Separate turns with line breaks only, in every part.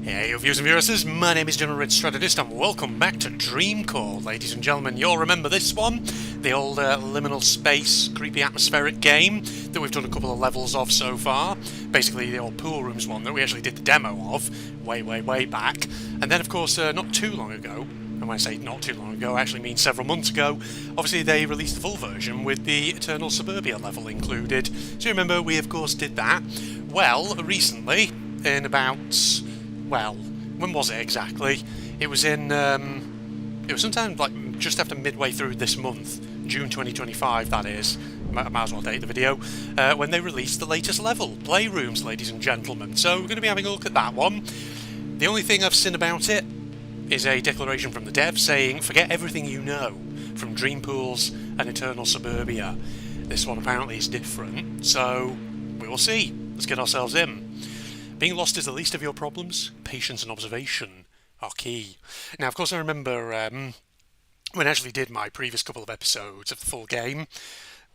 Hey, viewers and viewers, my name is General Red Strategist and welcome back to Dreamcore, ladies and gentlemen. You'll remember this one, the old liminal space, creepy atmospheric game that we've done a couple of levels of so far. Basically the old Playrooms one that we actually did the demo of way back. And then of course not too long ago, and when I say not too long ago, I actually mean several months ago, obviously they released the full version with the Eternal Suburbia level included. So you remember we of course did that. Well, recently, in about... well, when was it exactly? It was in, it was sometime like just after midway through this month, June 2025 that is, I might as well date the video, when they released the latest level, Playrooms, ladies and gentlemen. So we're going to be having a look at that one. The only thing I've seen about it is a declaration from the dev saying, forget everything you know from Dream Pools and Eternal Suburbia. This one apparently is different, so we will see. Let's get ourselves in. Being lost is the least of your problems. Patience and observation are key. Now, of course, I remember when I actually did my previous couple of episodes of the full game,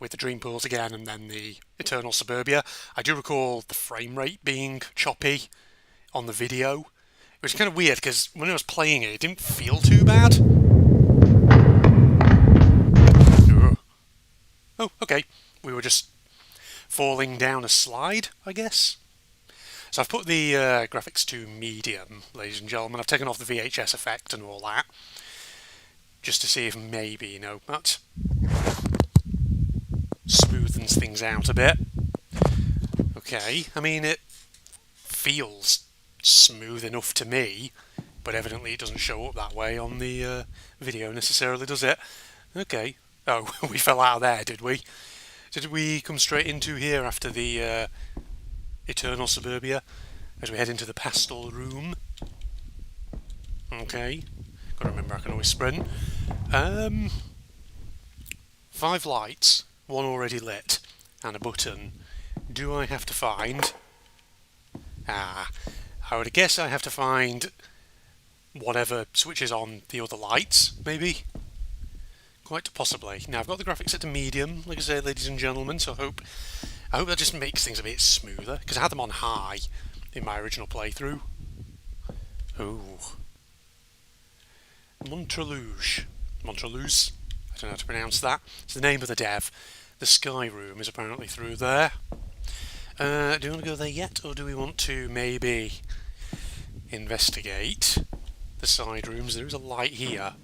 with the Dream Pools again and then the Eternal Suburbia, I do recall the frame rate being choppy on the video. It was kind of weird, because when I was playing it, it didn't feel too bad. Oh, okay. We were just falling down a slide, I guess. So I've put the graphics to medium, ladies and gentlemen. I've taken off the VHS effect and all that, just to see if maybe, you know, that smoothens things out a bit. Okay, I mean, it feels smooth enough to me, but evidently it doesn't show up that way on the video necessarily, does it? Okay. Oh, we fell out of there, did we? Did we come straight into here after the Eternal Suburbia as we head into the pastel room? Okay, gotta remember I can always sprint. 5 lights, 1 already lit, and a button. Do I have to find... I would guess I have to find whatever switches on the other lights, maybe? Quite possibly. Now I've got the graphics set to medium, like I say, ladies and gentlemen, so I hope that just makes things a bit smoother, because I had them on high in my original playthrough. Ooh. Montreleuge. Montreleuze? I don't know how to pronounce that. It's the name of the dev. The Sky Room is apparently through there. Do we want to go there yet, or do we want to maybe investigate the side rooms? There is a light here.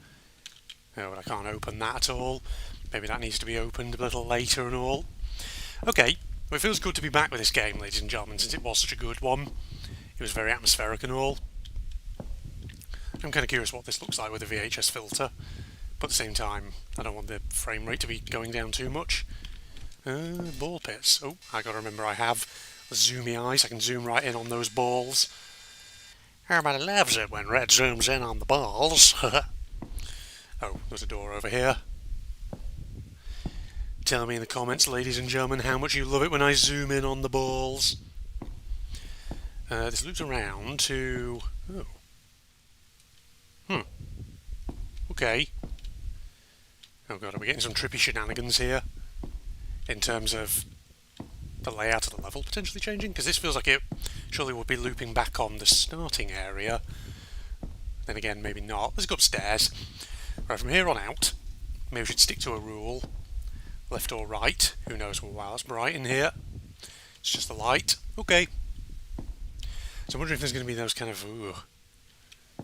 Oh, but I can't open that at all. Maybe that needs to be opened a little later and all. Okay. Well, it feels good to be back with this game, ladies and gentlemen, since it was such a good one. It was very atmospheric and all. I'm kind of curious what this looks like with a VHS filter, but at the same time, I don't want the frame rate to be going down too much. Ball pits. Oh, I gotta remember I have zoomy eyes. I can zoom right in on those balls. Everybody loves it when Red zooms in on the balls. Oh, there's a door over here. Tell me in the comments, ladies and gentlemen, how much you love it when I zoom in on the balls. This loops around to... oh. Okay. Oh god, are we getting some trippy shenanigans here? In terms of the layout of the level potentially changing? Because this feels like it surely would be looping back on the starting area. Then again, maybe not. Let's go upstairs. Right, from here on out, maybe we should stick to a rule. Left or right, who knows? Wow, it's bright in here. It's just the light. Okay. So I'm wondering if there's going to be those kind of, you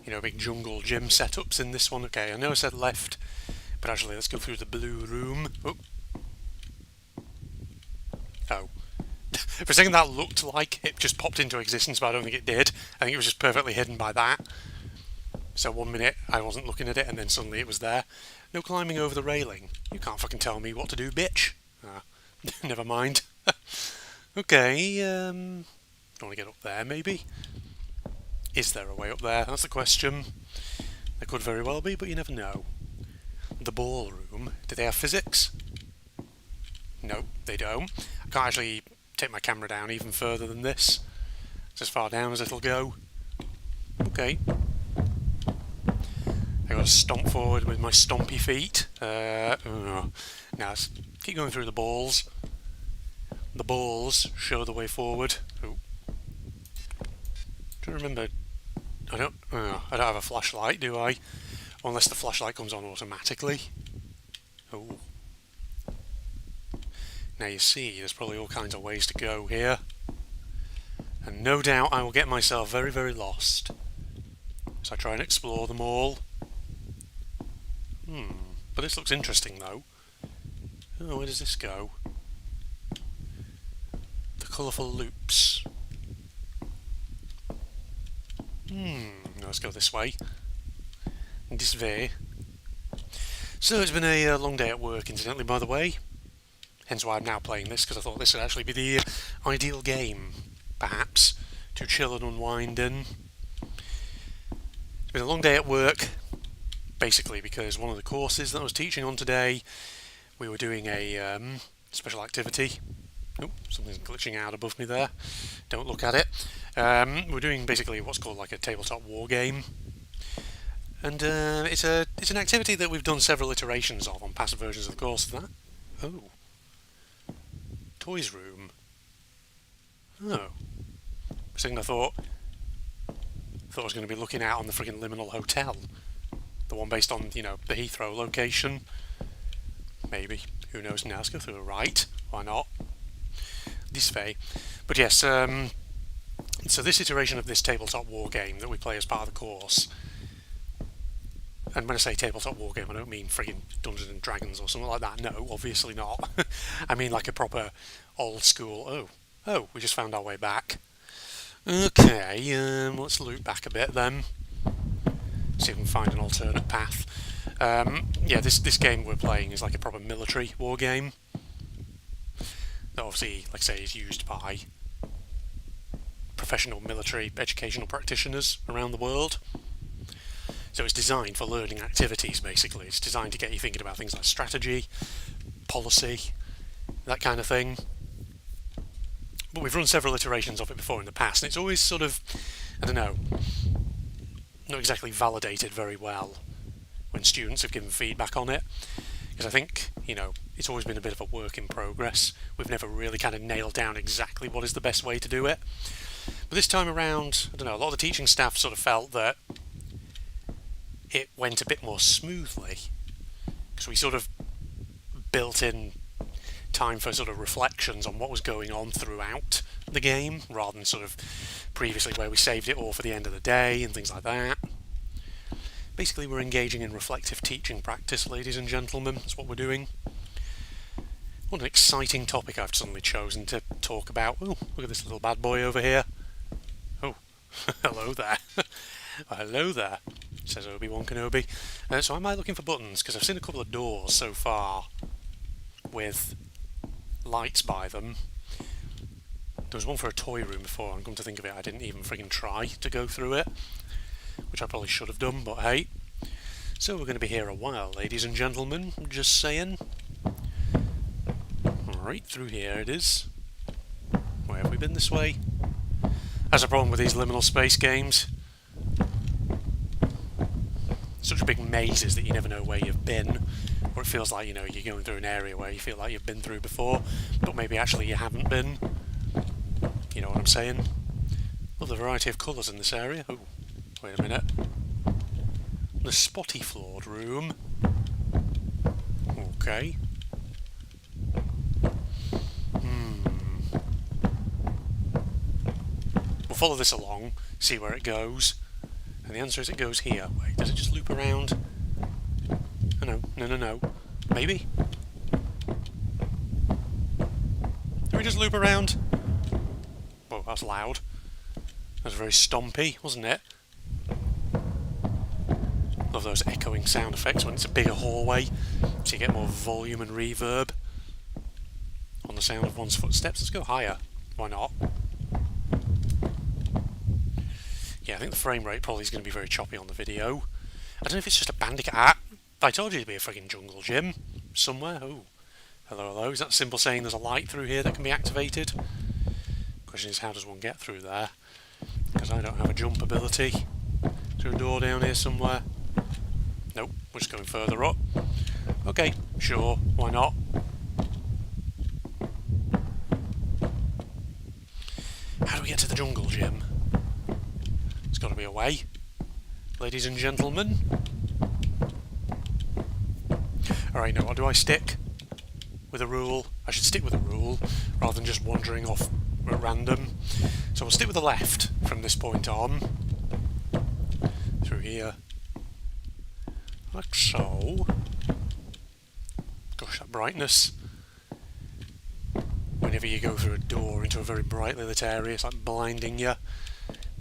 know, big jungle gym setups in this one. Okay, I know I said left, but actually let's go through the blue room. Oh. Oh. For a second that looked like it just popped into existence, but I don't think it did. I think it was just perfectly hidden by that. So 1 minute I wasn't looking at it, and then suddenly it was there. No climbing over the railing. You can't fucking tell me what to do, bitch. Never mind. Okay, don't want to get up there, maybe? Is there a way up there? That's the question. There could very well be, but you never know. The ballroom. Do they have physics? No, they don't. I can't actually take my camera down even further than this. It's as far down as it'll go. Okay. I got to stomp forward with my stompy feet. Now let's keep going through the balls. The balls show the way forward. Ooh. Trying to remember I don't have a flashlight, do I? Unless the flashlight comes on automatically. Oh. Now you see, there's probably all kinds of ways to go here. And no doubt I will get myself very, very lost. So I try and explore them all. But this looks interesting though. Oh, where does this go? The colourful loops. Let's go this way. This way. So it's been a long day at work, incidentally, by the way. Hence why I'm now playing this, because I thought this would actually be the ideal game, perhaps, to chill and unwind in. It's been a long day at work, basically because one of the courses that I was teaching on today, we were doing a special activity. Oh, something's glitching out above me there. Don't look at it. We're doing basically what's called like a tabletop war game. And it's an activity that we've done several iterations of on past versions of the course. That toys room. Oh, a second I thought I was going to be looking out on the friggin' Liminal Hotel, the one based on the Heathrow location. Maybe, who knows? Now let's go through the right. Why not? This way. But yes, so this iteration of this tabletop war game that we play as part of the course. And when I say tabletop war game, I don't mean friggin' Dungeons and Dragons or something like that. No, obviously not. I mean like a proper old school. Oh, we just found our way back. Okay, let's loop back a bit then. See if we can find an alternate path. Yeah, this game we're playing is like a proper military war game. That obviously, like I say, is used by professional military educational practitioners around the world. So it's designed for learning activities, basically. It's designed to get you thinking about things like strategy, policy, that kind of thing. But we've run several iterations of it before in the past, and it's always sort of, I don't know, not exactly validated very well when students have given feedback on it. Because I think, it's always been a bit of a work in progress. We've never really kind of nailed down exactly what is the best way to do it. But this time around, I don't know, a lot of the teaching staff sort of felt that it went a bit more smoothly, because we sort of built in time for sort of reflections on what was going on throughout the game, rather than sort of previously where we saved it all for the end of the day and things like that. Basically, we're engaging in reflective teaching practice, ladies and gentlemen. That's what we're doing. What an exciting topic I've suddenly chosen to talk about. Oh, look at this little bad boy over here. Oh, hello there. Hello there, says Obi-Wan Kenobi. So am I looking for buttons? Because I've seen a couple of doors so far with lights by them. There was one for a toy room before, and come to think of it, I didn't even friggin' try to go through it, which I probably should have done, but hey. So we're going to be here a while, ladies and gentlemen, just saying. Right through here it is. Where have we been this way? That's a problem with these liminal space games. Such big mazes that you never know where you've been, or it feels like, you're going through an area where you feel like you've been through before, but maybe actually you haven't been. You know what I'm saying? Love the variety of colours in this area. Oh, wait a minute. The spotty floored room. Okay. We'll follow this along, see where it goes. And the answer is it goes here. Wait, does it just loop around? Oh, no. Maybe? Did we just loop around? Whoa, that was loud. That was very stompy, wasn't it? Love those echoing sound effects when it's a bigger hallway, so you get more volume and reverb on the sound of one's footsteps. Let's go higher. Why not? Yeah, I think the frame rate probably is going to be very choppy on the video. I don't know if it's just a bandicam. Ah! I told you to be a friggin' jungle gym. Somewhere. Oh. Hello. Is that symbol saying there's a light through here that can be activated? Question is, how does one get through there? Because I don't have a jump ability. Is there a door down here somewhere? Nope, we're just going further up. Okay, sure, why not? How do we get to the jungle gym? There's got to be a way. ladies and gentlemen. Alright, now what do I stick? With a rule? I should stick with a rule, rather than just wandering off at random. So we'll stick with the left from this point on. Through here. Like so. Gosh, that brightness. Whenever you go through a door into a very brightly lit area, it's like blinding you.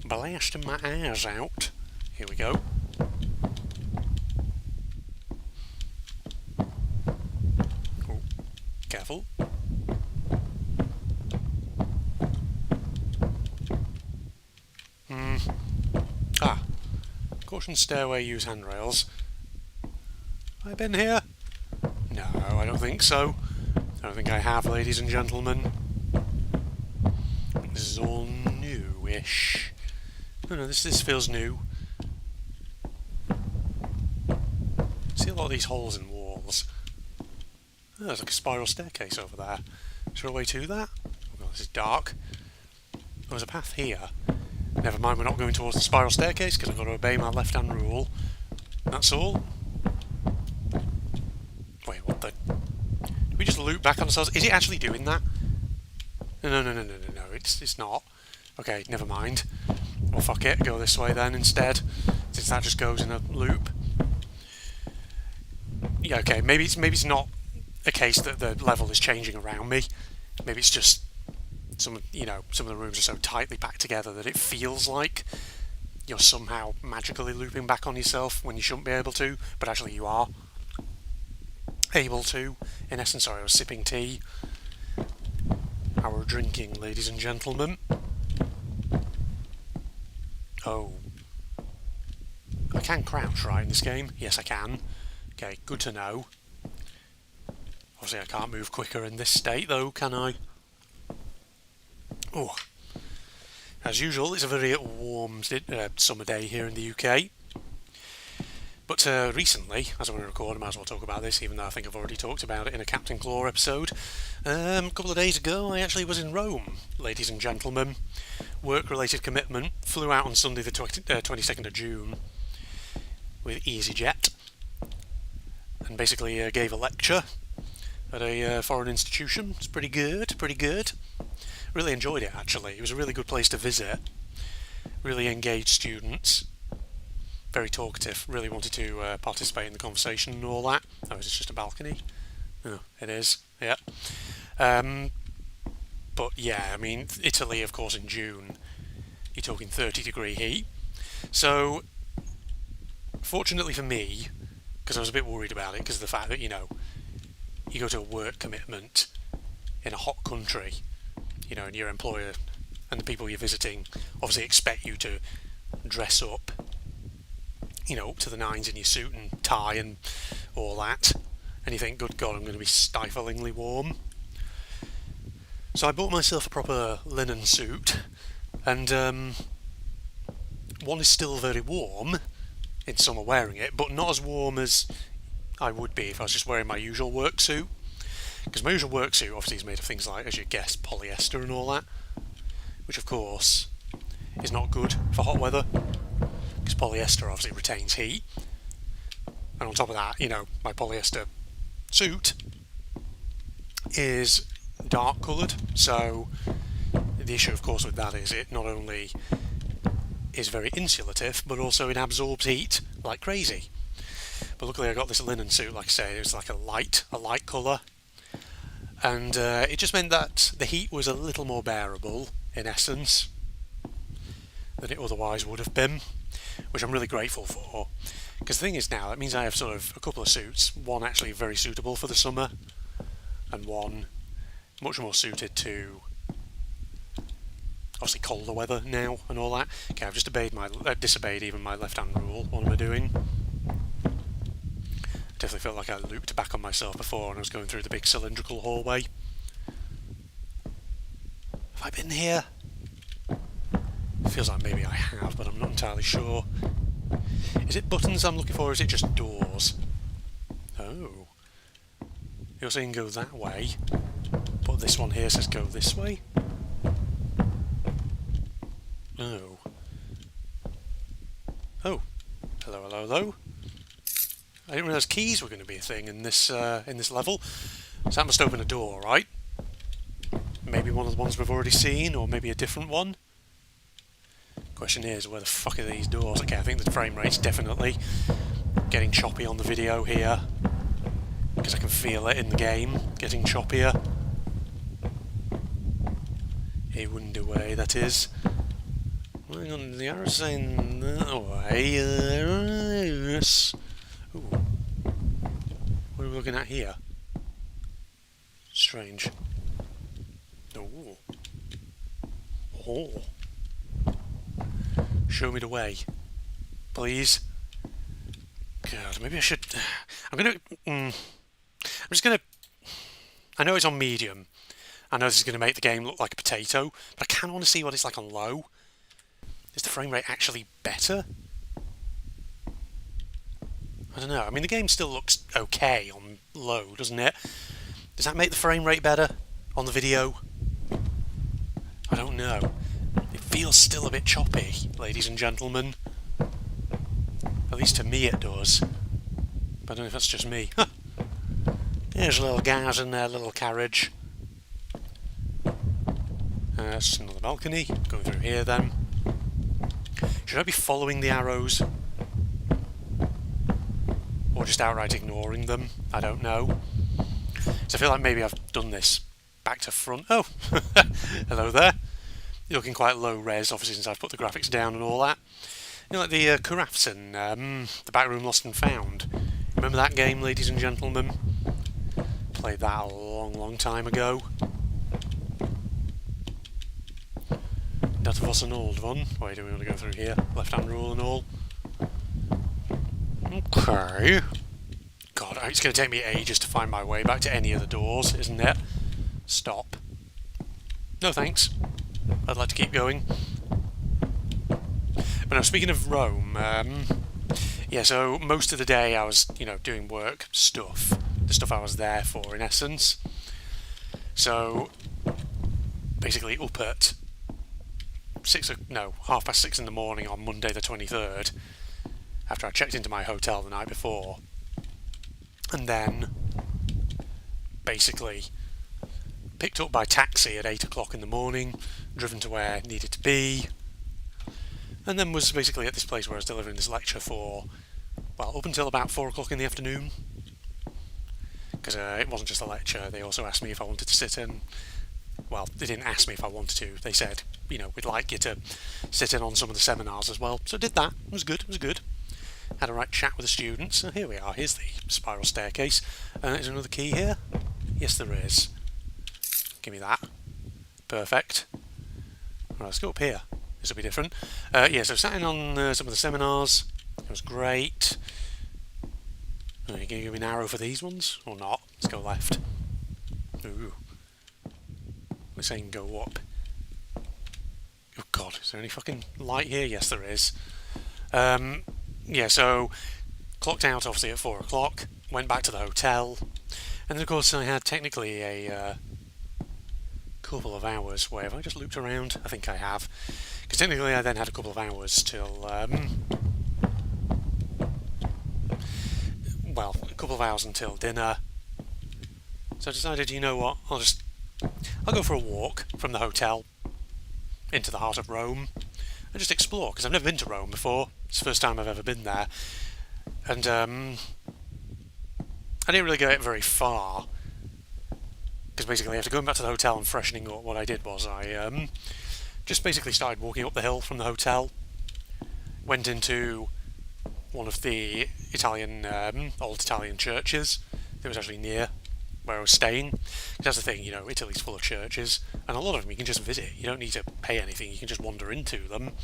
Blasting my eyes out. Here we go. Oh, careful. Ah. Caution stairway, use handrails. Have I been here? No, I don't think so. I don't think I have, ladies and gentlemen. This is all new-ish. No, this feels new. See a lot of these holes in walls. Oh, there's like a spiral staircase over there. Is there a way to that? Oh god, this is dark. There's a path here. Never mind, we're not going towards the spiral staircase because I've got to obey my left-hand rule. That's all. Wait, what the... Did we just loop back on ourselves? Is it actually doing that? No, it's not. Okay, never mind. Well, fuck it, go this way then instead, since that just goes in a loop. Yeah, okay, maybe it's not a case that the level is changing around me. Maybe it's just some of the rooms are so tightly packed together that it feels like you're somehow magically looping back on yourself when you shouldn't be able to, but actually you are able to. In essence, sorry, I was sipping tea. How we're drinking, ladies and gentlemen. Oh. I can crouch, right, in this game? Yes, I can. Okay, good to know. Obviously, I can't move quicker in this state, though, can I? Oh. As usual, it's a very warm summer day here in the UK. But recently, as I'm going to record, I might as well talk about this, even though I think I've already talked about it in a Captain Claw episode. A couple of days ago, I actually was in Rome, ladies and gentlemen. Work-related commitment. Flew out on Sunday the 22nd of June with EasyJet. And basically gave a lecture at a foreign institution. It's pretty good, pretty good. Really enjoyed it, actually. It was a really good place to visit. Really engaged students. Very talkative, really wanted to participate in the conversation and all that. Oh, is it just a balcony? Oh, it is, yeah. But yeah, I mean, Italy, of course, in June, you're talking 30-degree heat. So, fortunately for me, because I was a bit worried about it, because of the fact that, you go to a work commitment in a hot country, and your employer and the people you're visiting obviously expect you to dress up, up to the nines in your suit and tie and all that, and you think, good God, I'm going to be stiflingly warm. So I bought myself a proper linen suit, and one is still very warm in summer wearing it, but not as warm as I would be if I was just wearing my usual work suit. Because my usual work suit obviously is made of things like, as you guessed, polyester and all that, which of course is not good for hot weather, because polyester obviously retains heat. And on top of that, my polyester suit is dark coloured, so the issue of course with that is it not only is very insulative, but also it absorbs heat like crazy. But luckily I got this linen suit, like I say, it was like a light colour, and it just meant that the heat was a little more bearable, in essence, than it otherwise would have been, which I'm really grateful for. Because the thing is now, that means I have sort of a couple of suits, one actually very suitable for the summer, and one much more suited to obviously colder weather now and all that. Okay, I've just disobeyed even my left-hand rule. What am I doing? I definitely felt like I looped back on myself before when I was going through the big cylindrical hallway. Have I been here? It feels like maybe I have, but I'm not entirely sure. Is it buttons I'm looking for, or is it just doors? Oh. You're saying go that way, but this one here says go this way? Oh. Oh. Hello, hello, hello. I didn't realise keys were going to be a thing in this level. So that must open a door, right? Maybe one of the ones we've already seen, or maybe a different one. Question is, where the fuck are these doors? Okay, I think the frame rate's definitely getting choppy on the video here, because I can feel it in the game, getting choppier. A window way, that is. Hang on, the arrow's saying that way. Yes. Ooh. What are we looking at here? Strange. Ooh. Oh. Show me the way, please. God, maybe I should. I'm just gonna. I know it's on medium. I know this is going to make the game look like a potato, but I kind of want to see what it's like on low. Is the frame rate actually better? I don't know. I mean, the game still looks okay on low, doesn't it? Does that make the frame rate better on the video? I don't know. It feels still a bit choppy, ladies and gentlemen. At least to me it does. But I don't know if that's just me. There's little guys in their little carriage. That's another balcony. Going through here then. Should I be following the arrows? Or just outright ignoring them? I don't know. So I feel like maybe I've done this back to front. Oh! Hello there. You're looking quite low res, obviously, since I've put the graphics down and all that. You know, like the Carafts in the Backroom Lost and Found. Remember that game, ladies and gentlemen? Played that a long, long time ago. That was an old one. Why do we want to go through here? Left-hand rule and all. Okay. God, it's going to take me ages to find my way back to any of the doors, isn't it? Stop. No thanks. I'd like to keep going. But no, speaking of Rome, yeah, so most of the day I was, doing work stuff. The stuff I was there for, in essence. So, basically up at 6:30 in the morning on Monday the 23rd, after I checked into my hotel the night before, and then basically picked up by taxi at 8 o'clock in the morning, driven to where I needed to be, and then was basically at this place where I was delivering this lecture for, well, up until about 4 o'clock in the afternoon, because it wasn't just a lecture. They also asked me if I wanted to sit in. Well, they didn't ask me if I wanted to. They said, we'd like you to sit in on some of the seminars as well. So I did that. It was good. Had a right chat with the students. So here we are. Here's the spiral staircase. Is there another key here? Yes, there is. Give me that. Perfect. Right, let's go up here. This will be different. Yeah, so sat in on some of the seminars. It was great. Are you going to give me an arrow for these ones? Or not? Let's go left. Ooh. We're saying go up. Oh god, is there any fucking light here? Yes, there is. Yeah, so clocked out obviously at 4 o'clock, went back to the hotel, and then of course I had technically a couple of hours where, have I just looped around? I think I have. Because technically I then had a couple of hours till, well, a couple of hours until dinner. So I decided, you know what, I'll go for a walk from the hotel into the heart of Rome and just explore, because I've never been to Rome before. It's the first time I've ever been there. And I didn't really go very far, because basically after going back to the hotel and freshening up, what I did was I just basically started walking up the hill from the hotel, went into one of the old Italian churches that was actually near where I was staying. That's the thing, Italy's full of churches, and a lot of them you can just visit. You don't need to pay anything, you can just wander into them.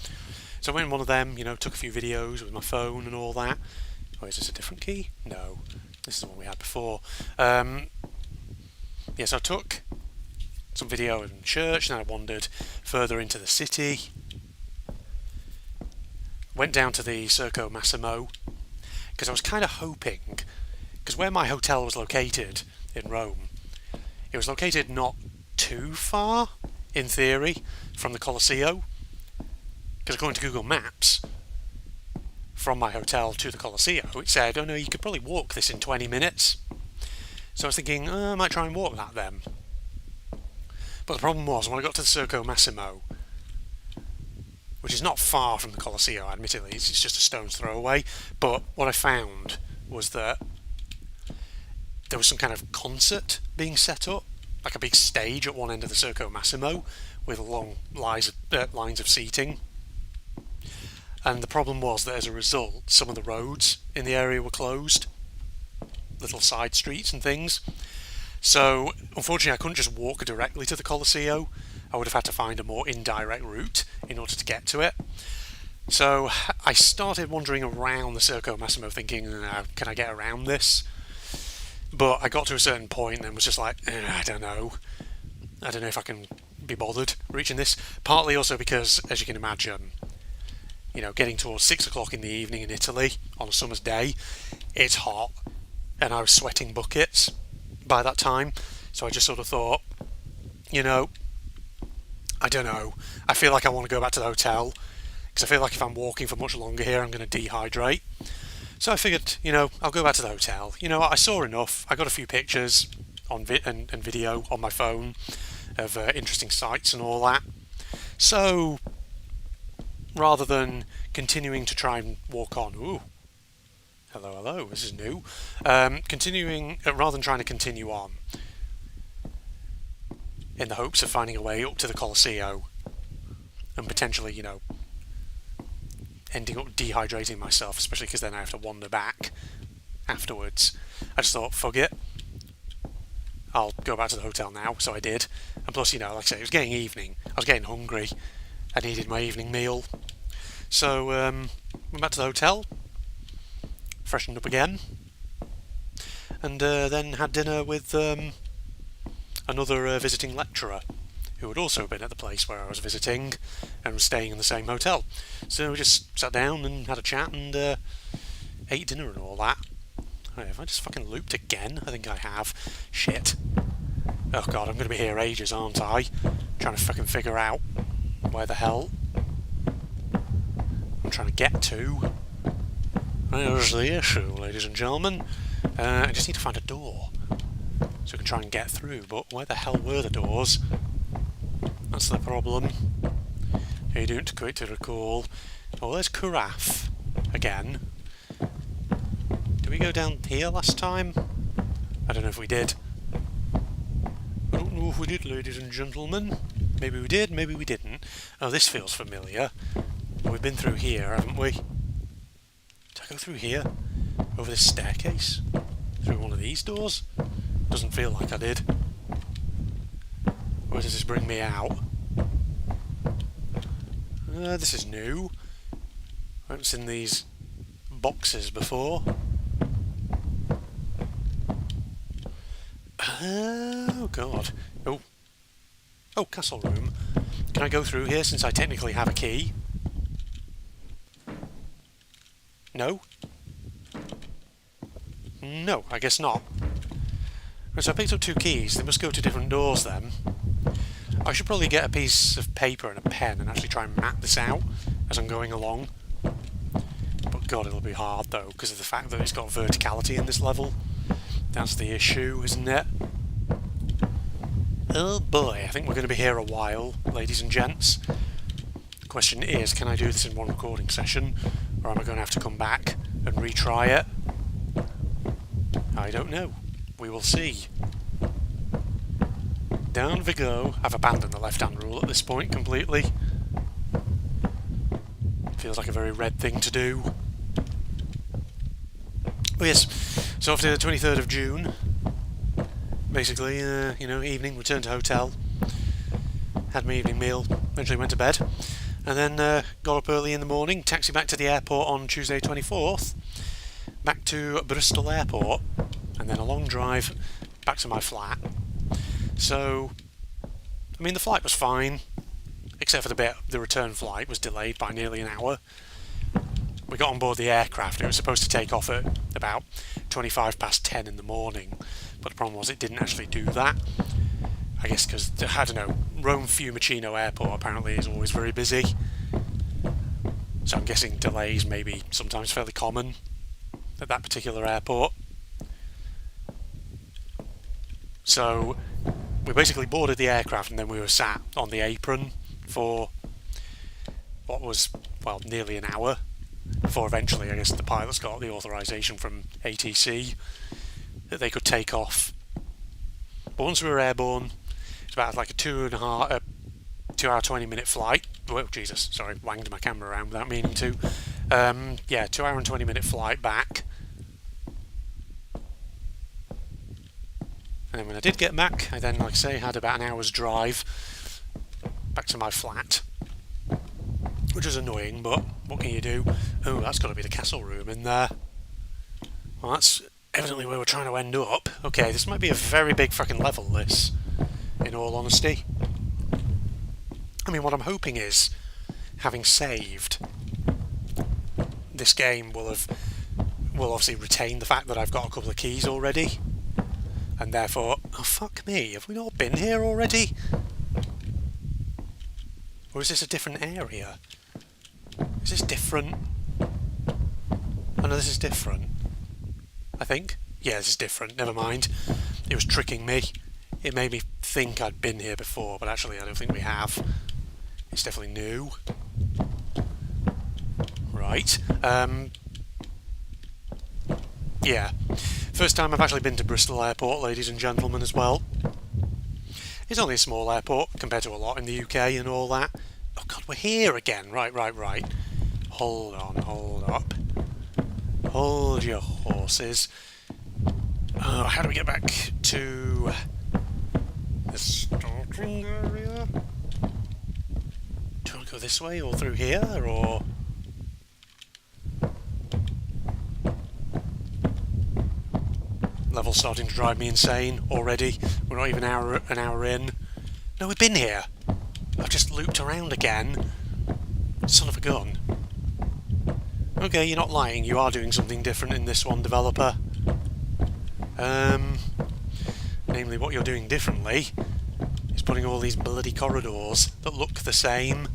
So I went in one of them, took a few videos with my phone and all that. Oh, is this a different key? No, this is the one we had before. Yeah, so I took some video in church, and then I wandered further into the city. Went down to the Circo Massimo, because I was kind of hoping, because where my hotel was located in Rome, it was located not too far, in theory, from the Colosseo, because according to Google Maps, from my hotel to the Colosseo, it said, oh no, you could probably walk this in 20 minutes. So I was thinking, I might try and walk that then. But the problem was, when I got to the Circo Massimo, which is not far from the Colosseo, admittedly, it's just a stone's throw away, but what I found was that there was some kind of concert being set up, like a big stage at one end of the Circo Massimo, with long lines of seating. And the problem was that as a result, some of the roads in the area were closed, little side streets and things. So, unfortunately, I couldn't just walk directly to the Colosseo. I would have had to find a more indirect route in order to get to it. So, I started wandering around the Circo Massimo thinking, can I get around this? But I got to a certain point and was just like, I don't know. I don't know if I can be bothered reaching this. Partly also because, as you can imagine, getting towards 6 o'clock in the evening in Italy on a summer's day, it's hot, and I was sweating buckets by that time. So I just sort of thought, I don't know. I feel like I want to go back to the hotel, because I feel like if I'm walking for much longer here, I'm going to dehydrate. So I figured, I'll go back to the hotel. I saw enough. I got a few pictures on and video on my phone of interesting sights and all that. So, rather than continuing to try and walk on, hello, this is new. Rather than trying to continue on, in the hopes of finding a way up to the Colosseo, and potentially, ending up dehydrating myself, especially because then I have to wander back afterwards. I just thought, fuck it, I'll go back to the hotel now. So I did, and plus, like I say, it was getting evening. I was getting hungry. I needed my evening meal. So went back to the hotel, freshened up again, and then had dinner with another visiting lecturer who had also been at the place where I was visiting and was staying in the same hotel. So we just sat down and had a chat and ate dinner and all that. Have I just fucking looped again? I think I have. Shit. Oh god, I'm going to be here ages, aren't I? Trying to fucking figure out where the hell I'm trying to get to. There's the issue, ladies and gentlemen. I just need to find a door so I can try and get through, but where the hell were the doors? That's the problem. You don't quite to recall. Oh, there's Carafe again. Did we go down here last time? I don't know if we did. I don't know if we did, ladies and gentlemen. Maybe we did, maybe we didn't. Oh, this feels familiar. We've been through here, haven't we? Did I go through here? Over this staircase? Through one of these doors? Doesn't feel like I did. Where does this bring me out? This is new. I haven't seen these boxes before. Oh god. Oh, castle room. Can I go through here since I technically have a key? No? No, I guess not. Right, so I picked up 2 keys. They must go to different doors then. I should probably get a piece of paper and a pen and actually try and map this out as I'm going along. But god, it'll be hard though, because of the fact that it's got verticality in this level. That's the issue, isn't it? Oh boy, I think we're going to be here a while, ladies and gents. The question is, can I do this in one recording session, or am I going to have to come back and retry it? I don't know. We will see. Down we go. I've abandoned the left-hand rule at this point completely. Feels like a very red thing to do. Oh yes, so after the 23rd of June, basically, evening, returned to hotel, had my evening meal, eventually went to bed, and then got up early in the morning, taxi back to the airport on Tuesday 24th, back to Bristol Airport, and then a long drive back to my flat. So, I mean, the flight was fine, except for the bit the return flight was delayed by nearly an hour. We got on board the aircraft. It was supposed to take off at about 25 past 10 in the morning, but the problem was it didn't actually do that. I guess because, I don't know, Rome Fiumicino Airport apparently is always very busy. So I'm guessing delays may be sometimes fairly common at that particular airport. So we basically boarded the aircraft and then we were sat on the apron for what was, well, nearly an hour before eventually, I guess, the pilots got the authorization from ATC that they could take off. But once we were airborne, it's about like a 2 hour 20-minute flight. Oh Jesus, sorry, wanged my camera around without meaning to. Yeah, 2 hour and 20-minute flight back. And then when I did get back, I then, like I say, had about an hour's drive back to my flat, which was annoying, but what can you do? Oh, that's got to be the castle room in there. Well, that's evidently where we're trying to end up. Okay, this might be a very big fucking level, this, in all honesty. I mean, what I'm hoping is, having saved, this game will obviously retain the fact that I've got a couple of keys already. And therefore, oh fuck me, have we not been here already? Or is this a different area? Is this different? Oh no, this is different. I think. Yeah, this is different, never mind. It was tricking me. It made me think I'd been here before, but actually I don't think we have. It's definitely new. Right. Yeah. First time I've actually been to Bristol Airport, ladies and gentlemen, as well. It's only a small airport compared to a lot in the UK and all that. Oh god, we're here again. Right. Hold on, hold up. Hold your horses. Oh, how do we get back to the starting area? Do you want to go this way or through here, or...? Level's starting to drive me insane already. We're not even an hour in. No, we've been here. I've just looped around again. Son of a gun. Okay, you're not lying. You are doing something different in this one, developer. Namely, what you're doing differently is putting all these bloody corridors that look the same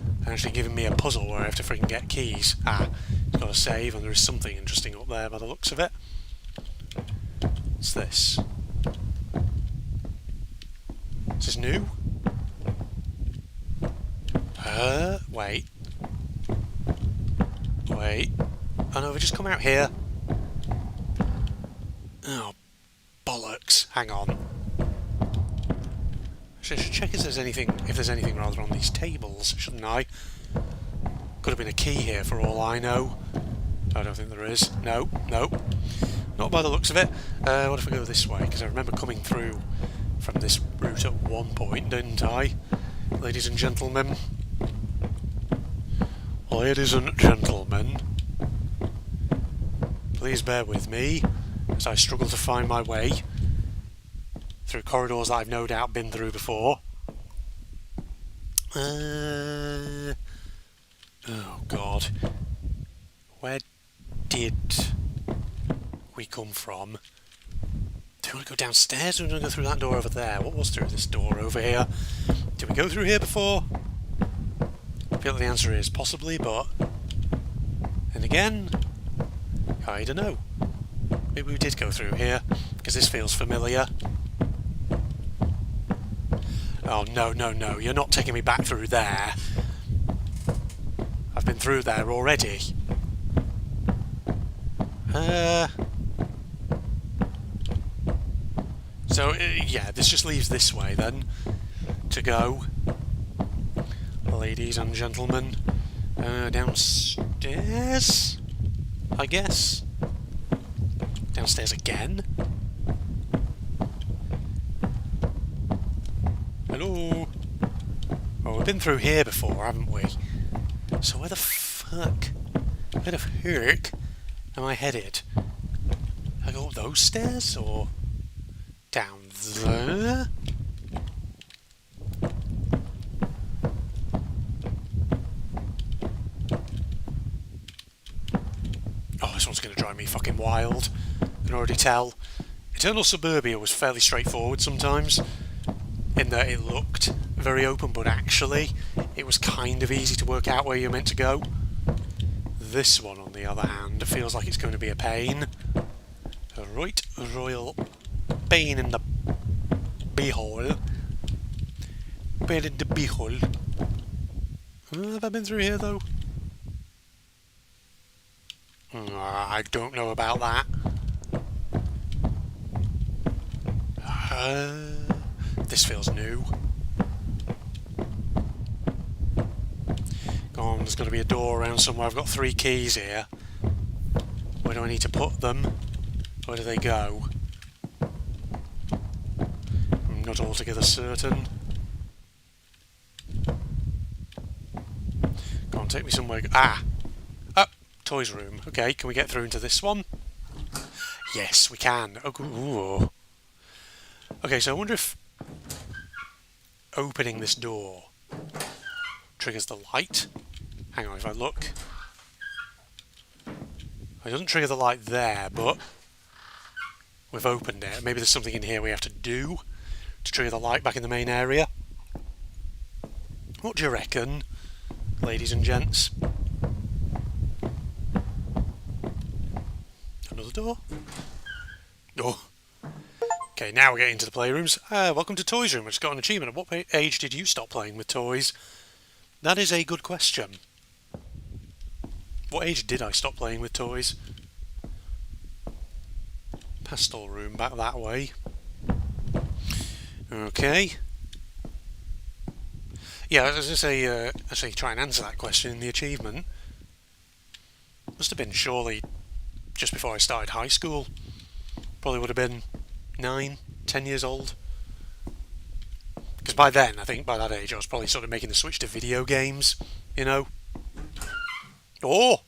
and actually giving me a puzzle where I have to freaking get keys. Ah, it's got a save, and there is something interesting up there by the looks of it. What's this? Is this new? Wait. Oh no, we just come out here. Oh, bollocks. Hang on. Actually, I should check if there's anything rather on these tables, shouldn't I? Could have been a key here for all I know. I don't think there is. No. Not by the looks of it. What if we go this way? Because I remember coming through from this route at one point, didn't I? Ladies and gentlemen. Ladies and gentlemen. Please bear with me as I struggle to find my way through corridors that I've no doubt been through before. Oh god. Where did we come from? Do we want to go downstairs or do we want to go through that door over there? What was through this door over here? Did we go through here before? I feel like the answer is possibly, but then again, I don't know. Maybe we did go through here, because this feels familiar. Oh no, you're not taking me back through there. I've been through there already. So, yeah, this just leaves this way then to go. Ladies and gentlemen. Downstairs? I guess. Downstairs again? Hello? Oh, we've been through here before, haven't we? So where the fuck am I headed? I go up those stairs, or down there? Oh, this one's going to drive me fucking wild. I can already tell. Eternal Suburbia was fairly straightforward sometimes, in that it looked very open, but actually it was kind of easy to work out where you're meant to go. This one, on the other hand, feels like it's going to be a pain. A right royal pain in the beehole. Pain in the beehole. Have I been through here, though? I don't know about that. This feels new. Go on, there's got to be a door around somewhere. I've got 3 keys here. Where do I need to put them? Where do they go? I'm not altogether certain. Go on, take me somewhere. Ah! Oh, toys room. Okay, can we get through into this one? Yes, we can. Oh, ooh. Okay, so I wonder if opening this door triggers the light. Hang on, if I look. It doesn't trigger the light there, but we've opened it. Maybe there's something in here we have to do to trigger the light back in the main area. What do you reckon, ladies and gents? Another door? Oh. Okay, now we're getting to the playrooms. Welcome to Toys Room, which got an achievement. At what age did you stop playing with toys? That is a good question. What age did I stop playing with toys? Pastel room back that way. Okay. Yeah, I was going to say, actually try and answer that question in the achievement. Must have been surely just before I started high school. Probably would have been 9, 10 years old. Because by then, I think by that age, I was probably sort of making the switch to video games, you know. Oh!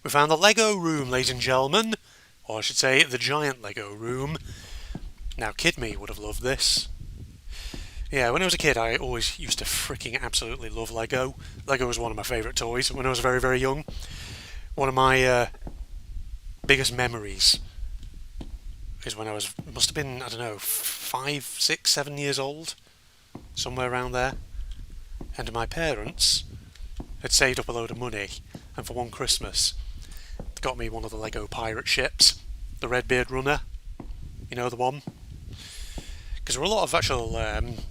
We found the Lego room, ladies and gentlemen. Or I should say, the giant Lego room. Now, kid me would have loved this. Yeah, when I was a kid, I always used to freaking absolutely love Lego. Lego was one of my favourite toys when I was very, very young. One of my biggest memories is when I must have been, I don't know, 5, 6, 7 years old. Somewhere around there. And my parents had saved up a load of money, and for one Christmas, they got me one of the Lego pirate ships, the Redbeard Runner. You know the one? Because there were a lot of actual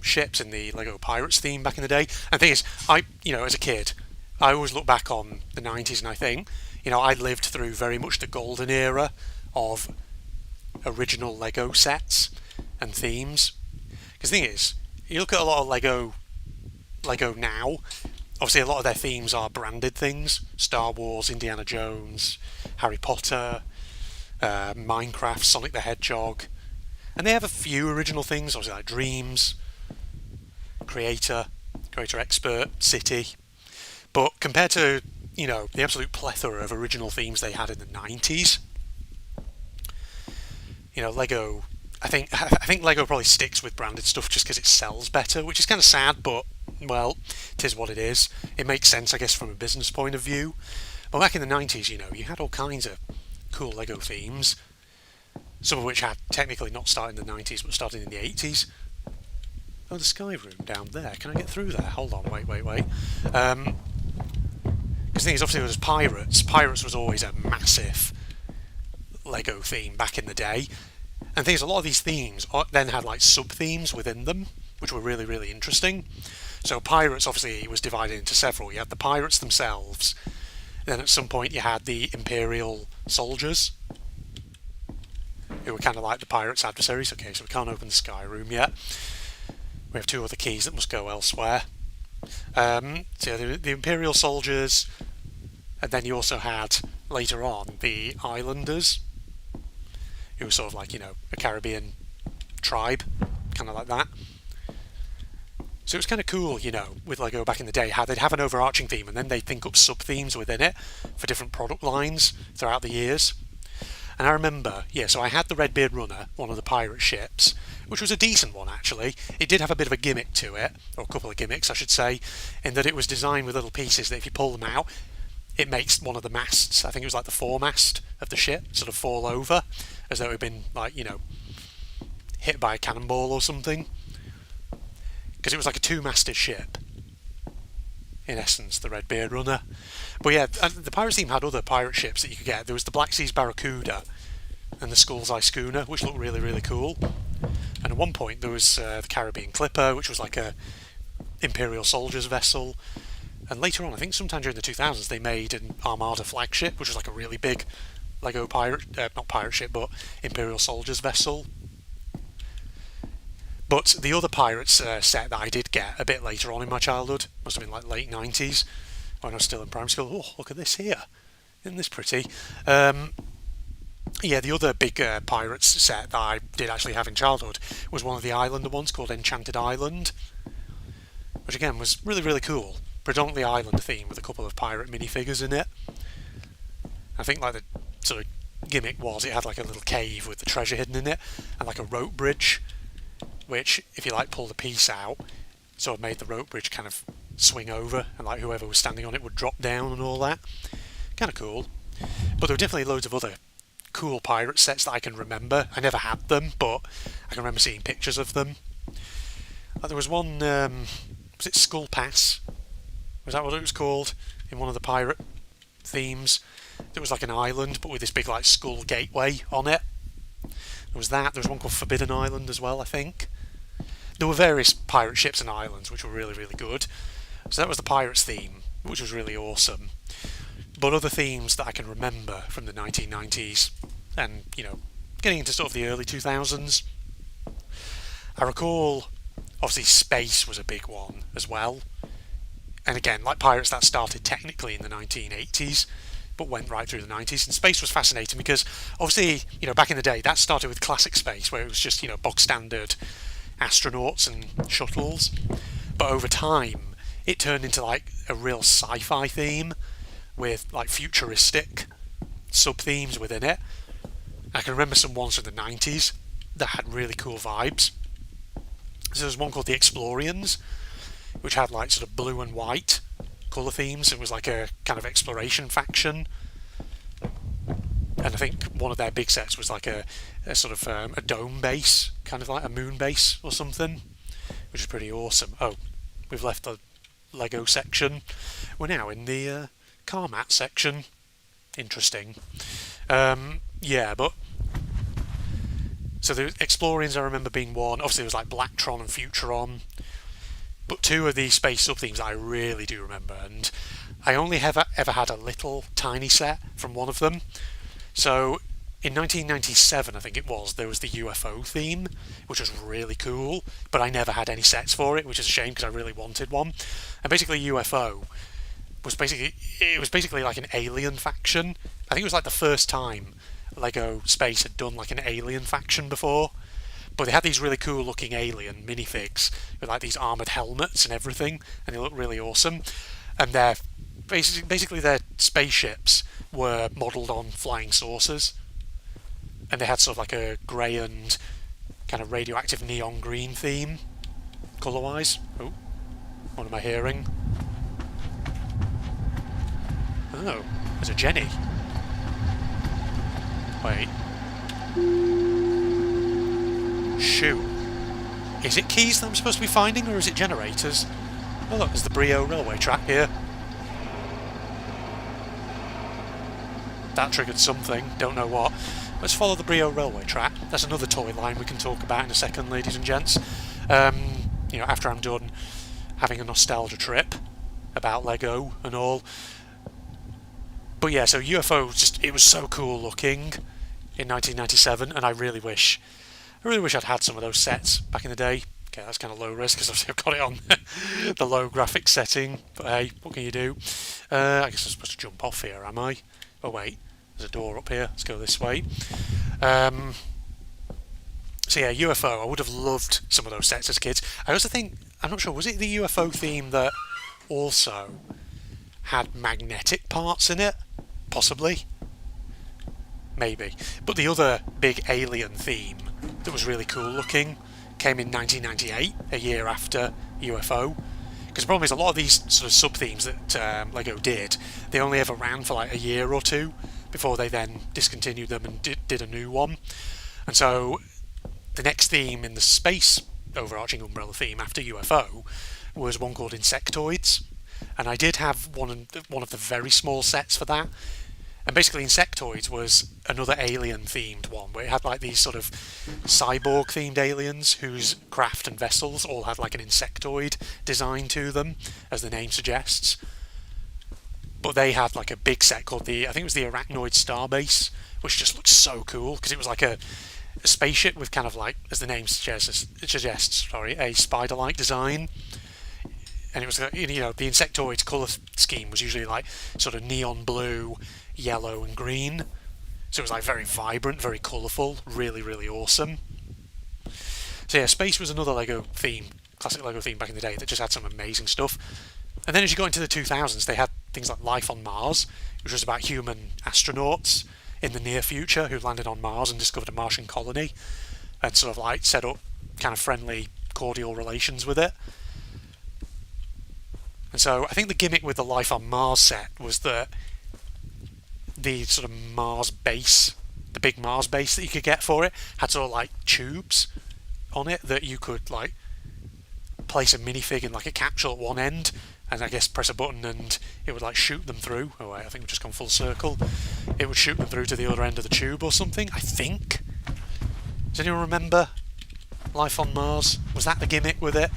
ships in the Lego Pirates theme back in the day. And the thing is, as a kid, I always look back on the 90s and I think, I lived through very much the golden era of original Lego sets and themes. Because the thing is, you look at a lot of Lego now, obviously a lot of their themes are branded things. Star Wars, Indiana Jones, Harry Potter, Minecraft, Sonic the Hedgehog. And they have a few original things, obviously like Dreams, Creator Expert, City. But compared to, the absolute plethora of original themes they had in the 90s, Lego, I think Lego probably sticks with branded stuff just because it sells better, which is kind of sad, but, well, it is what it is. It makes sense, I guess, from a business point of view. But back in the 90s, you had all kinds of cool Lego themes, some of which had technically not started in the 90s, but started in the 80s. Oh, the sky room down there. Can I get through there? Hold on, wait. Because the thing is, obviously, there was Pirates. Pirates was always a massive Lego theme back in the day. And the thing is, a lot of these themes then had like sub-themes within them, which were really, really interesting. So Pirates, obviously, was divided into several. You had the Pirates themselves. Then at some point you had the Imperial soldiers, who were kind of like the Pirates' adversaries. Okay, so we can't open the sky room yet. We have 2 other keys that must go elsewhere. So the Imperial soldiers, and then you also had, later on, the Islanders, who were sort of like, a Caribbean tribe, kind of like that. So it was kind of cool, with Lego back in the day, how they'd have an overarching theme and then they'd think up sub-themes within it for different product lines throughout the years. And I remember, so I had the Redbeard Runner, one of the pirate ships, which was a decent one actually. It did have a bit of a gimmick to it, or a couple of gimmicks I should say, in that it was designed with little pieces that if you pull them out, it makes one of the masts, I think it was like the foremast of the ship, sort of fall over, as though it had been like, hit by a cannonball or something. Because it was like a 2-masted ship. in essence, the Red Beard Runner. But yeah, the Pirates theme had other pirate ships that you could get. There was the Black Seas Barracuda and the Skull's Eye Schooner, which looked really, really cool. And at one point there was the Caribbean Clipper, which was like a Imperial Soldiers vessel. And later on, I think sometime during the 2000s, they made an Armada flagship, which was like a really big Lego not pirate ship, but Imperial Soldiers vessel. But the other Pirates set that I did get a bit later on in my childhood, must have been like late 90s, when I was still in primary school. Oh, look at this here. Isn't this pretty? Yeah, the other big Pirates set that I did actually have in childhood was one of the Islander ones called Enchanted Island, which again was really, really cool. Predominantly island theme with a couple of pirate minifigures in it. I think like the sort of gimmick was it had like a little cave with the treasure hidden in it and like a rope bridge, which if you like pull the piece out, sort of made the rope bridge kind of swing over and like whoever was standing on it would drop down and all that. Kind of cool. But there were definitely loads of other cool pirate sets that I can remember. I never had them, but I can remember seeing pictures of them. Like there was one, was it Skull Pass? Was that what it was called? In one of the pirate themes. It was like an island, but with this big like skull gateway on it. There was that. There was one called Forbidden Island as well, I think. There were various pirate ships and islands, which were really, really good. So that was the Pirates theme, which was really awesome. But other themes that I can remember from the 1990s and, you know, getting into sort of the early 2000s. I recall, obviously, space was a big one as well. And again, like Pirates, that started technically in the 1980s, but went right through the 90s. And space was fascinating because, obviously, you know, back in the day, that started with classic space, where it was just, you know, bog standard astronauts and shuttles. But over time, it turned into like a real sci-fi theme with like futuristic sub-themes within it. I can remember some ones from the 90s that had really cool vibes. So there was one called the Explorians, which had like sort of blue and white colour themes. It was like a kind of exploration faction. And I think one of their big sets was like a sort of a dome base, kind of like a moon base or something, which is pretty awesome. Oh, we've left the Lego section. We're now in the car mat section. Interesting. Yeah, but so the Explorians I remember being one. Obviously there was like Blacktron and Futuron. But two of these space sub-themes I really do remember, and I only ever had a little tiny set from one of them. So in 1997, I think it was, there was the UFO theme, which was really cool, but I never had any sets for it, which is a shame because I really wanted one. And basically UFO was basically like an alien faction. I think it was like the first time Lego Space had done like an alien faction before. But they had these really cool looking alien minifigs with like these armoured helmets and everything, and they looked really awesome. And they're basically their spaceships were modelled on flying saucers. And they had sort of like a grey and kind of radioactive neon green theme, colour-wise. Oh, what am I hearing? Oh, there's a Jenny. Wait. Shoot. Is it keys that I'm supposed to be finding, or is it generators? Oh look, there's the Brio railway track here. That triggered something, don't know what. Let's follow the Brio railway track. That's another toy line we can talk about in a second, ladies and gents. You know, after I'm done having a nostalgia trip about Lego and all. But yeah, so UFO, it was so cool looking in 1997, and I really wish I'd had some of those sets back in the day. Okay, that's kind of low risk because I've got it on the low graphics setting. But hey, what can you do? I guess I'm supposed to jump off here, am I? Oh wait, there's a door up here. Let's go this way. So yeah, UFO. I would have loved some of those sets as kids. I also think, I'm not sure, was it the UFO theme that also had magnetic parts in it? Possibly. Maybe. But the other big alien theme that was really cool looking came in 1998, a year after UFO. Because the problem is a lot of these sort of sub-themes that Lego did, they only ever ran for like a year or two before they then discontinued them and did a new one. And so the next theme in the space overarching umbrella theme after UFO was one called Insectoids. and I did have one of the very small sets for that. And basically, Insectoids was another alien-themed one, where it had like these sort of cyborg-themed aliens whose craft and vessels all had like an insectoid design to them, as the name suggests. But they had like a big set called I think it was the Arachnoid Starbase, which just looked so cool because it was like a spaceship with kind of like, as the name suggests, a spider-like design. And it was, the Insectoid's colour scheme was usually like sort of neon blue, yellow and green. So it was like very vibrant, very colourful, really, really awesome. So yeah, space was another classic Lego theme back in the day that just had some amazing stuff. And then as you got into the 2000s, they had things like Life on Mars, which was about human astronauts in the near future who landed on Mars and discovered a Martian colony and sort of like set up kind of friendly, cordial relations with it. And so I think the gimmick with the Life on Mars set was that the sort of Mars base, the big Mars base that you could get for it, had sort of like tubes on it that you could like place a minifig in like a capsule at one end, and I guess press a button and it would like shoot them through. Oh wait, I think we've just gone full circle. It would shoot them through to the other end of the tube or something, I think. Does anyone remember Life on Mars? Was that the gimmick with it?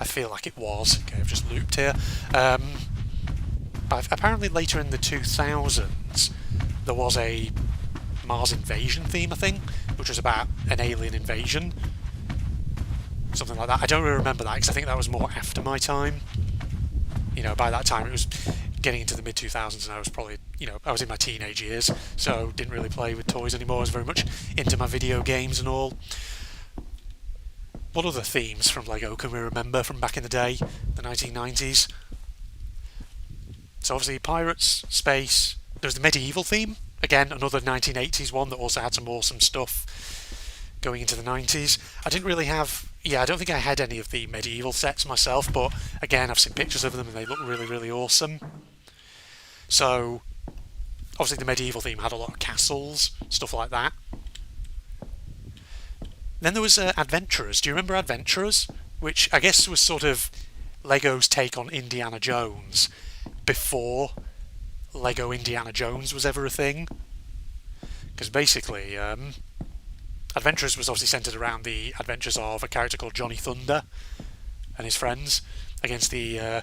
I feel like it was. Okay, I've just looped here. But apparently later in the 2000s there was a Mars invasion theme, I think, which was about an alien invasion. Something like that. I don't really remember that because I think that was more after my time. By that time it was getting into the mid-2000s and I was probably, I was in my teenage years, so didn't really play with toys anymore. I was very much into my video games and all. What other themes from Lego can we remember from back in the day, the 1990s? So obviously pirates, space. There was the medieval theme, again another 1980s one that also had some awesome stuff going into the 90s. I don't think I had any of the medieval sets myself, but again I've seen pictures of them and they look really, really awesome. So obviously the medieval theme had a lot of castles, stuff like that. Then there was Adventurers. Do you remember Adventurers? Which I guess was sort of Lego's take on Indiana Jones before Lego Indiana Jones was ever a thing. Because basically, Adventurers was obviously centred around the adventures of a character called Johnny Thunder and his friends against the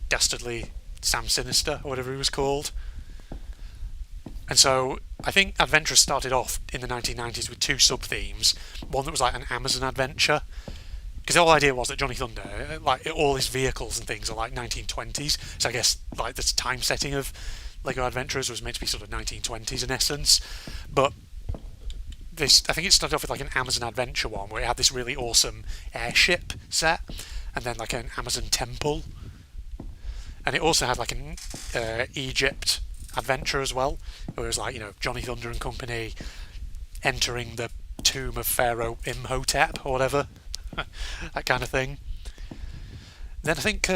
dastardly Sam Sinister, or whatever he was called. And so I think Adventurers started off in the 1990s with two sub-themes. One that was like an Amazon adventure, because the whole idea was that Johnny Thunder, like all his vehicles and things are like 1920s, so I guess like the time setting of Lego Adventurers was meant to be sort of 1920s in essence. But I think it started off with like an Amazon adventure one where it had this really awesome airship set and then like an Amazon temple, and it also had like an Egypt adventure as well, where it was like, Johnny Thunder and company entering the tomb of Pharaoh Imhotep or whatever, that kind of thing. Then I think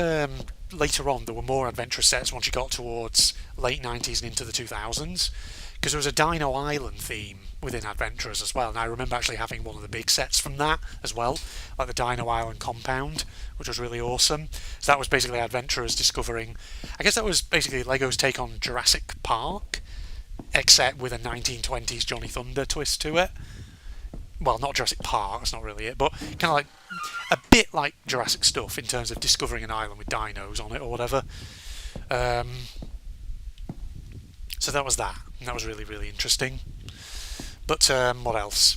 later on there were more adventure sets once you got towards late 90s and into the 2000s, because there was a Dino Island theme within Adventurers as well, and I remember actually having one of the big sets from that as well, like the Dino Island compound, which was really awesome. So that was basically Adventurers discovering, I guess that was basically Lego's take on Jurassic Park, except with a 1920s Johnny Thunder twist to it. Well, not Jurassic Park, that's not really it, but kind of like a bit like Jurassic stuff in terms of discovering an island with dinos on it or whatever. So that was that, and that was really, really interesting. But what else?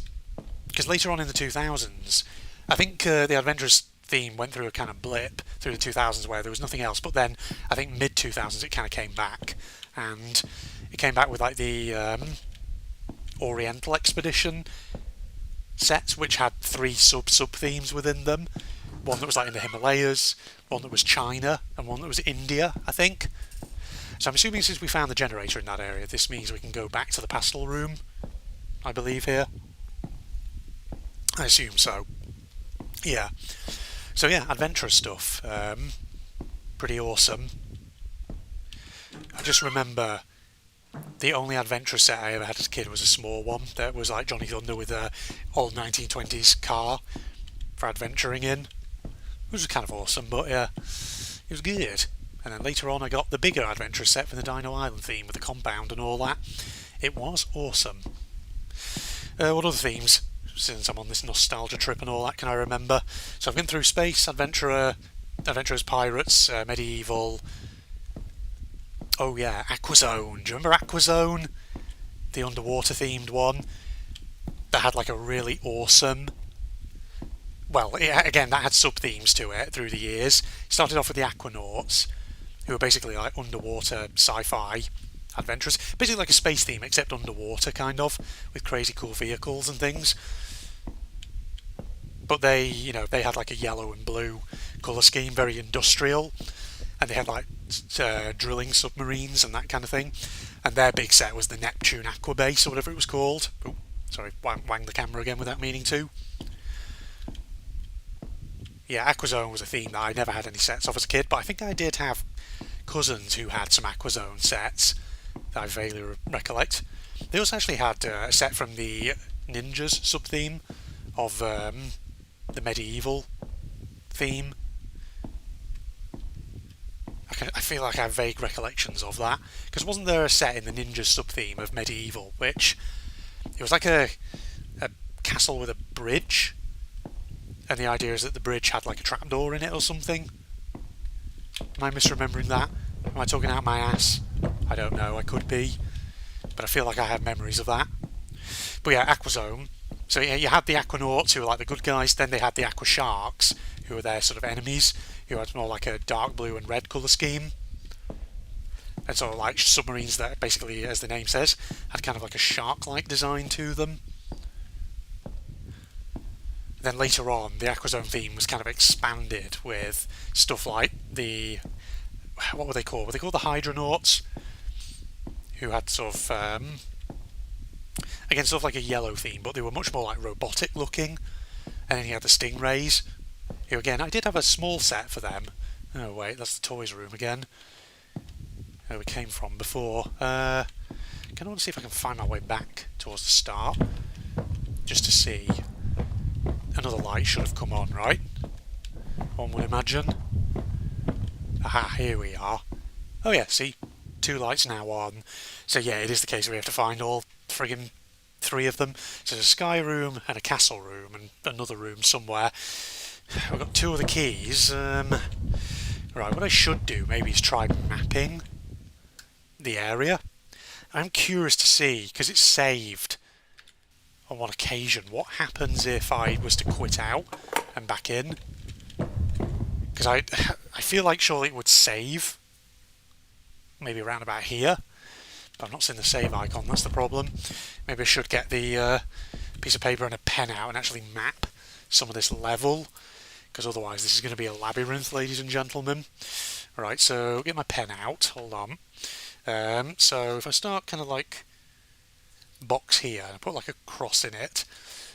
Because later on in the 2000s, I think the Adventurers theme went through a kind of blip through the 2000s where there was nothing else, but then I think mid-2000s it kind of came back, and it came back with like the Oriental Expedition sets, which had three sub-themes within them. One that was like in the Himalayas, one that was China, and one that was India, I think. So I'm assuming since we found the generator in that area, this means we can go back to the pastel room, I believe, here. I assume so. Yeah. So yeah, adventurous stuff. Pretty awesome. I just remember the only adventurous set I ever had as a kid was a small one that was like Johnny Thunder with a old 1920s car for adventuring in. It was kind of awesome, but yeah, it was good. And then later on I got the bigger adventure set for the Dino Island theme with the compound and all that. It was awesome. What other themes, since I'm on this nostalgia trip and all that, can I remember? So I've been through Space, Adventurer, Adventurers, Pirates, Medieval. Oh yeah, Aquazone. Do you remember Aquazone? The underwater themed one that had like a really awesome... Well, again, that had sub-themes to it through the years. It started off with the Aquanauts, who were basically like underwater sci-fi adventurers. Basically like a space theme, except underwater, kind of, with crazy cool vehicles and things. But they, you know, they had like a yellow and blue colour scheme, very industrial. And they had like drilling submarines and that kind of thing. And their big set was the Neptune Aqua Base, or whatever it was called. Ooh, sorry, wang the camera again without meaning to. Yeah, Aquazone was a theme that I never had any sets of as a kid, but I think I did have cousins who had some Aquazone sets that I vaguely recollect. They also actually had a set from the Ninjas sub-theme of the medieval theme. I feel like I have vague recollections of that, because wasn't there a set in the Ninjas sub-theme of medieval, which it was like a castle with a bridge? And the idea is that the bridge had like a trapdoor in it or something. Am I misremembering that? Am I talking out my ass? I don't know, I could be. But I feel like I have memories of that. But yeah, Aquazone. So yeah, you had the Aquanauts, who were like the good guys, then they had the Aqua Sharks, who were their sort of enemies, who had more like a dark blue and red colour scheme. And sort of like submarines that basically, as the name says, had kind of like a shark-like design to them. Then later on, the Aquazone theme was kind of expanded with stuff like the... What were they called? Were they called the Hydronauts? Who had sort of... again, sort of like a yellow theme, but they were much more like robotic looking. And then you had the Stingrays, who again, I did have a small set for them. Oh wait, that's the toys room again. Where we came from before. I kind of want to see if I can find my way back towards the start. Just to see... Another light should have come on, right? One would imagine. Aha, here we are. Oh yeah, see? 2 lights now on. So yeah, it is the case we have to find all friggin' 3 of them. So there's a sky room and a castle room and another room somewhere. I've got 2 of the keys. Right, what I should do maybe is try mapping the area. I'm curious to see, because it's saved on one occasion, what happens if I was to quit out and back in? Because I feel like surely it would save maybe around about here, but I'm not seeing the save icon, that's the problem. Maybe I should get the piece of paper and a pen out and actually map some of this level, because otherwise this is going to be a labyrinth, ladies and gentlemen. Right, so get my pen out, hold on. So if I start kind of like box here and put like a cross in it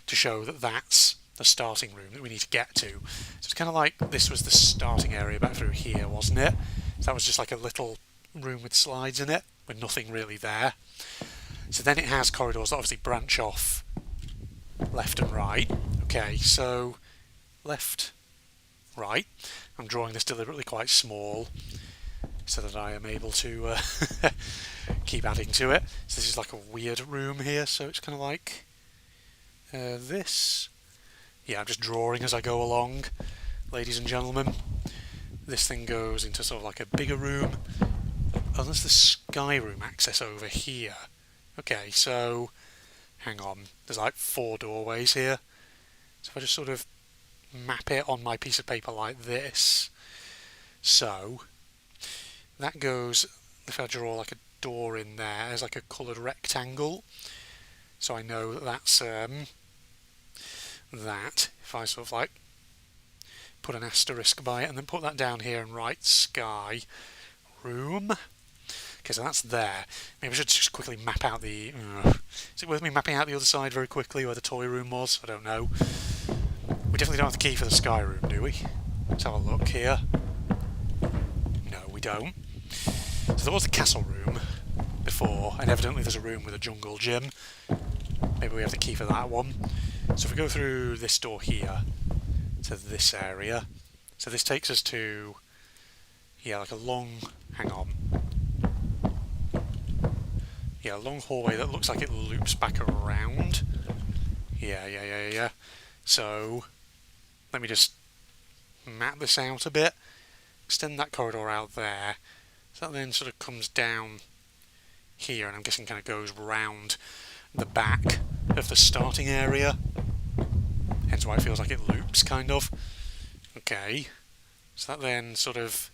to show that that's the starting room that we need to get to. So it's kind of like this was the starting area back through here, wasn't it? So that was just like a little room with slides in it with nothing really there. So then it has corridors that obviously branch off left and right. Okay, so left, right. I'm drawing this deliberately quite small so that I am able to keep adding to it. So this is like a weird room here, so it's kind of like this. Yeah, I'm just drawing as I go along, ladies and gentlemen. This thing goes into sort of like a bigger room. Oh, there's the sky room access over here. Okay, so hang on. There's like 4 doorways here. So if I just sort of map it on my piece of paper like this. So that goes, if I draw like a door in there, there's like a coloured rectangle. So I know that that's that. If I sort of like put an asterisk by it and then put that down here and write sky room. Okay, so that's there. Maybe I should just quickly map out the... is it worth me mapping out the other side very quickly where the toy room was? I don't know. We definitely don't have the key for the sky room, do we? Let's have a look here. No, we don't. So there was the castle room before, and evidently there's a room with a jungle gym. Maybe we have the key for that one. So if we go through this door here to this area, so this takes us to, Yeah, like a long... hang on. Yeah, a long hallway that looks like it loops back around. Yeah. So, let me just map this out a bit. Extend that corridor out there. So that then sort of comes down here, and I'm guessing kind of goes round the back of the starting area. Hence why it feels like it loops, kind of. Okay. So that then sort of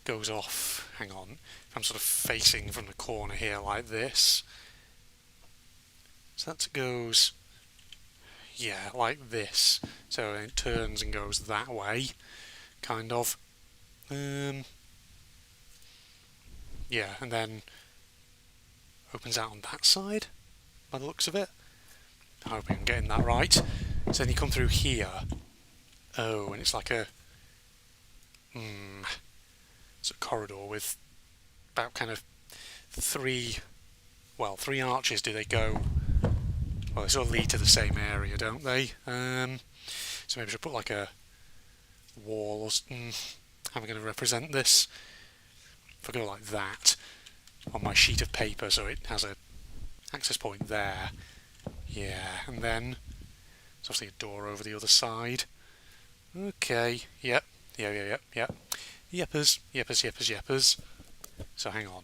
goes off. Hang on. I'm sort of facing from the corner here like this. So that goes, yeah, like this. So it turns and goes that way, kind of. Yeah, and then opens out on that side, by the looks of it. I hope I'm getting that right. So then you come through here. Oh, and it's like a... it's a corridor with about kind of three arches do they go. Well, they sort of lead to the same area, don't they? So maybe I should put like a wall or... how am I going to represent this? If I go like that on my sheet of paper so it has a access point there. Yeah, and then there's obviously a door over the other side. Okay, yep. Yeppers. So hang on.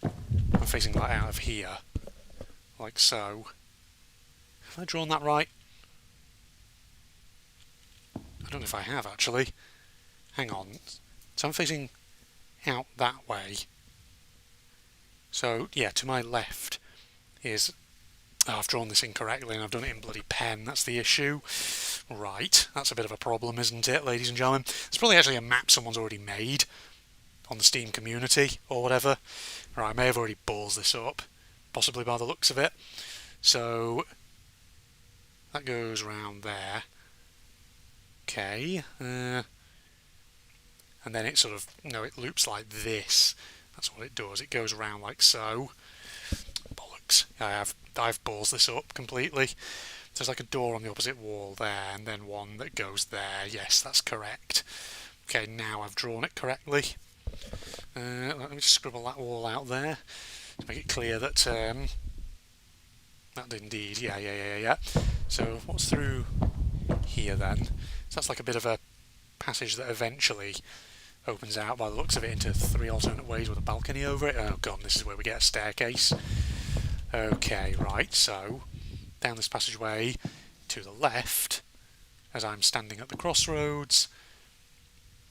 I'm facing that out of here. Like so. Have I drawn that right? I don't know if I have, actually. Hang on. So I'm facing out that way. So, yeah, to my left is... Oh, I've drawn this incorrectly and I've done it in bloody pen. That's the issue. Right, that's a bit of a problem, isn't it, ladies and gentlemen? It's probably actually a map someone's already made on the Steam community or whatever. Right, I may have already balls this up, possibly by the looks of it. So, that goes round there. Okay. And then it sort of, no, it loops like this. That's what it does. It goes around like so. Bollocks. I've balls this up completely. There's like a door on the opposite wall there, and then one that goes there. Yes, that's correct. Okay, now I've drawn it correctly. Let me just scribble that wall out there to make it clear that that indeed, yeah. So what's through here then? So that's like a bit of a passage that eventually opens out by the looks of it into three alternate ways with a balcony over it. Oh god, this is where we get a staircase. Okay, right, so down this passageway to the left as I'm standing at the crossroads.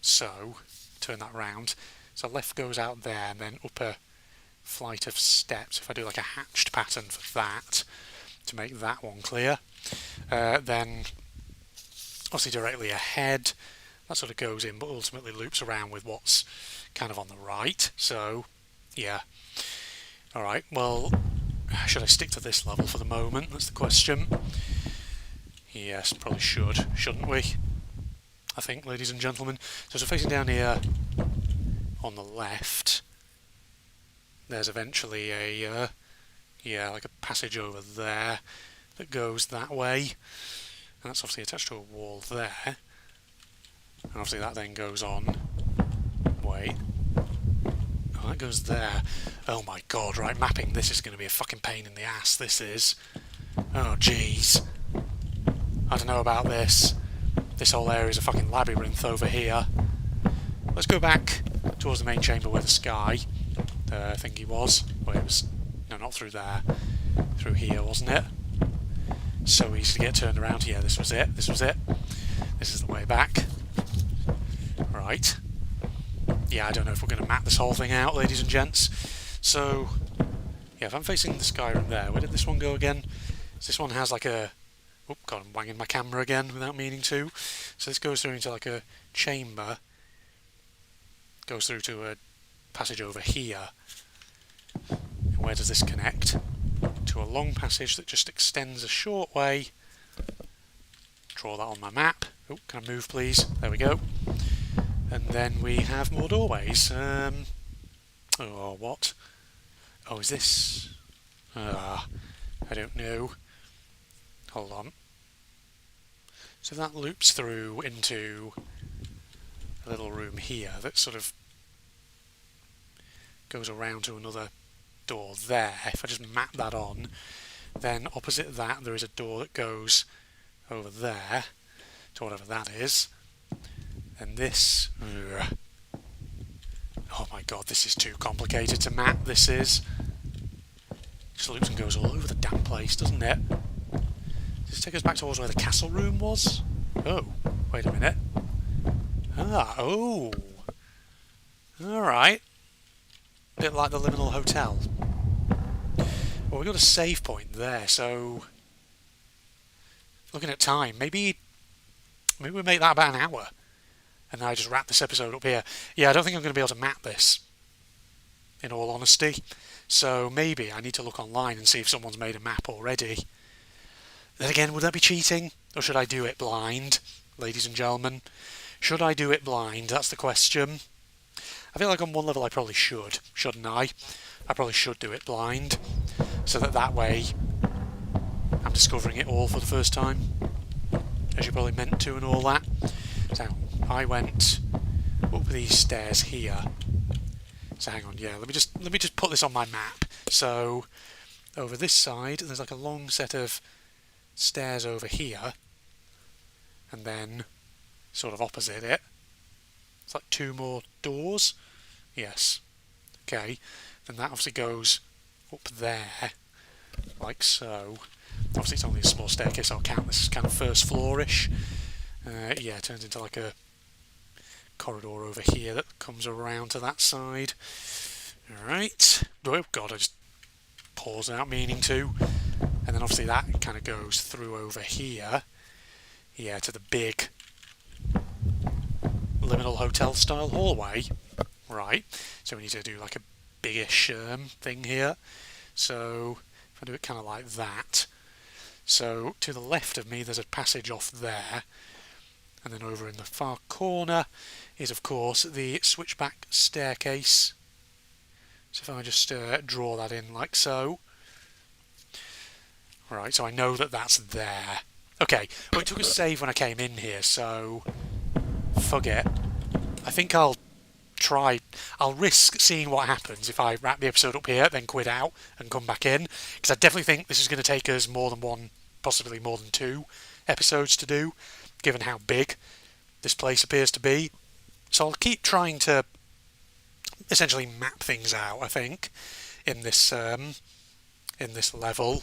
So, turn that round. So left goes out there and then up a flight of steps. If I do like a hatched pattern for that to make that one clear. Then obviously directly ahead that sort of goes in but ultimately loops around with what's kind of on the right. So, yeah. Alright, well, should I stick to this level for the moment? That's the question. Yes, probably should, shouldn't we? I think, ladies and gentlemen. So facing down here on the left, there's eventually a, like a passage over there that goes that way. And that's obviously attached to a wall there. And obviously that then goes on. Wait. Oh, that goes there. Oh my god, right, mapping this is going to be a fucking pain in the ass, this is. Oh jeez. I don't know about this. This whole area is a fucking labyrinth over here. Let's go back towards the main chamber where the sky thingy was. Well, it was... No, not through there. Through here, wasn't it? So easy to get turned around here. This was it. This is the way back. Right. Yeah, I don't know if we're going to map this whole thing out, ladies and gents. So, yeah, if I'm facing the sky room there, where did this one go again? So this one has like a... Oh, God, I'm wanging my camera again without meaning to. So this goes through into like a chamber. Goes through to a passage over here. And where does this connect? To a long passage that just extends a short way. Draw that on my map. Oh, can I move please? There we go. And then we have more doorways. Oh, what? Oh, is this... I don't know. Hold on. So that loops through into a little room here that sort of goes around to another door there. If I just map that on, then opposite that there is a door that goes over there to whatever that is. And this... oh my god, this is too complicated to map, this is. Just loops and goes all over the damn place, doesn't it? Does this take us back towards where the castle room was? Oh, wait a minute. Ah, oh! Alright. A bit like the liminal hotel. Well, we've got a save point there, so... looking at time, maybe we make that about an hour. And I just wrap this episode up here. Yeah, I don't think I'm going to be able to map this, in all honesty. So maybe I need to look online and see if someone's made a map already. Then again, would that be cheating? Or should I do it blind, ladies and gentlemen? Should I do it blind? That's the question. I feel like on one level I probably should, shouldn't I? I probably should do it blind, so that way I'm discovering it all for the first time, as you probably meant to and all that. So I went up these stairs here. So hang on, yeah, let me just put this on my map. So over this side there's like a long set of stairs over here, and then sort of opposite it it's like 2 more doors. Yes. Okay. Then that obviously goes up there, like so. Obviously it's only a small staircase, so I'll count this as kind of first floor-ish. Yeah, it turns into like a corridor over here that comes around to that side. Alright. Oh god, I just paused without meaning to. And then obviously that kind of goes through over here. Yeah, to the big liminal hotel style hallway. Right. So we need to do like a biggish thing here. So if I do it kind of like that. So to the left of me there's a passage off there. And then over in the far corner is, of course, the switchback staircase. So if I just draw that in like so. Right, so I know that that's there. Okay, well it took a save when I came in here, so fuck it. I think I'll risk seeing what happens if I wrap the episode up here, then quit out and come back in. Because I definitely think this is going to take us more than one, possibly more than 2 episodes to do, given how big this place appears to be. So I'll keep trying to essentially map things out, I think, in this level.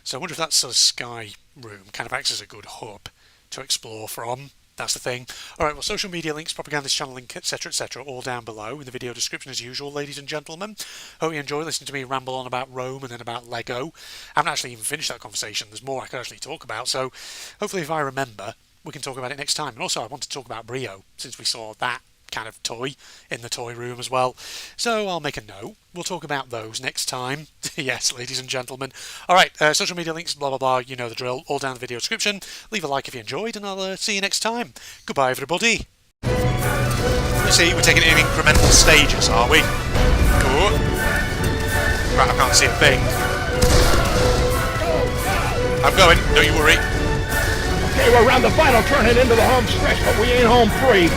So I wonder if that sort of sky room kind of acts as a good hub to explore from. That's the thing. Alright, well, social media links, propaganda channel link, etc., all down below in the video description as usual, ladies and gentlemen. Hope you enjoy listening to me ramble on about Rome and then about Lego. I haven't actually even finished that conversation. There's more I could actually talk about, so hopefully if I remember, we can talk about it next time. And also I want to talk about Brio, since we saw that kind of toy in the toy room as well. So I'll make a note. We'll talk about those next time. Yes, ladies and gentlemen. Alright, social media links, blah blah blah, you know the drill, all down in the video description. Leave a like if you enjoyed, and I'll see you next time. Goodbye, everybody. You see, we're taking it in incremental stages, are we? Cool. Right, I can't see a thing. I'm going, don't you worry.
Okay, we're around the final turn and into the home stretch, but we ain't home free.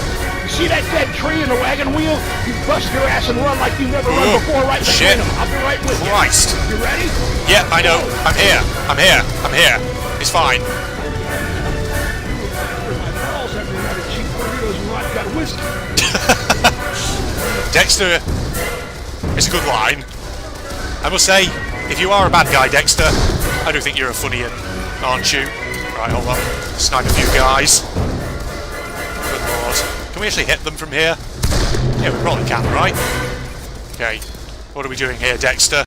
See that dead tree in the wagon wheel? You bust your ass and run like you've never run before right between them. I'll be right with you.
Christ.
You ready?
Yeah, I know. I'm here. I'm here. I'm here. It's fine. Dexter, it's a good line. I must say, if you are a bad guy, Dexter, I do think you're a funny one, aren't you? Right, hold on. Snipe a few guys. Good lord. Can we actually hit them from here? Yeah, we probably can, right? Okay. What are we doing here, Dexter?